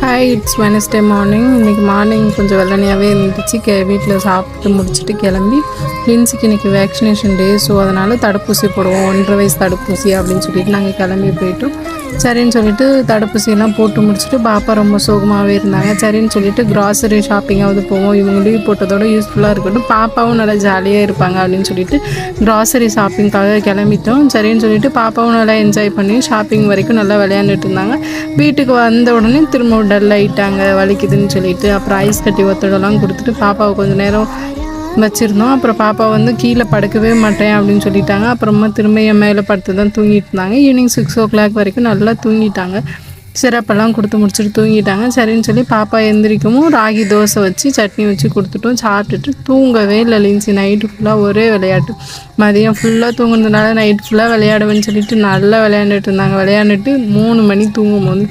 Hi, it's Wednesday morning. இன்றைக்கி morning கொஞ்சம் வெள்ளனையாகவே இருந்துச்சு. வீட்டில் சாப்பிட்டு முடிச்சுட்டு கிளம்பி லின்ஸுக்கு இன்றைக்கி வேக்சினேஷன் டே. ஸோ அதனால் தடுப்பூசி போடுவோம், 1.5 வயசு தடுப்பூசி அப்படின்னு சொல்லிட்டு நாங்கள் கிளம்பி போயிட்டோம். சரின்னு சொல்லிட்டு தடுப்பூசியெல்லாம் போட்டு முடிச்சுட்டு பாப்பா ரொம்ப சோகமாகவே இருந்தாங்க. சரின்னு சொல்லிட்டு க்ராசரி ஷாப்பிங்காவது போவோம், இவங்க லீவ் போட்டதோட யூஸ்ஃபுல்லாக இருக்கட்டும், பாப்பாவும் நல்லா ஜாலியாக இருப்பாங்க அப்படின்னு சொல்லிட்டு க்ராசரி ஷாப்பிங்காக கிளம்பிட்டோம். சரின்னு சொல்லிட்டு பாப்பாவும் நல்லா என்ஜாய் பண்ணி ஷாப்பிங் வரைக்கும் நல்லா விளையாண்டுட்டு இருந்தாங்க. வீட்டுக்கு வந்த உடனே திரும்ப டல் ஆகிட்டாங்க, வலிக்குதுன்னு சொல்லிட்டு. அப்புறம் ஐஸ் கட்டி ஒத்தடெல்லாம் கொடுத்துட்டு பாப்பாவை கொஞ்சம் நேரம் வச்சுருந்தோம். அப்புறம் பாப்பா கீழே படுக்கவே மாட்டேன் அப்படின்னு சொல்லிட்டாங்க. அப்புறமா திரும்ப என் மேலே படுத்து தான் தூங்கிட்டு இருந்தாங்க. ஈவினிங் 6 o'clock வரைக்கும் நல்லா தூங்கிட்டாங்க. சிரப்பெல்லாம் கொடுத்து முடிச்சுட்டு தூங்கிட்டாங்க. சரின்னு சொல்லி பாப்பா எந்திரிக்கவும் ராகி தோசை வச்சு சட்னி வச்சு கொடுத்துட்டோம். சாப்பிட்டுட்டு தூங்கவே இல்லை லின்சி. நைட்டு ஃபுல்லாக ஒரே விளையாட்டு. மதியம் ஃபுல்லாக தூங்குனதுனால நைட் ஃபுல்லாக விளையாடுவேன்னு சொல்லிட்டு நல்லா விளையாண்டுட்டு இருந்தாங்க. விளையாண்டுட்டு 3 மணி தூங்கும் போது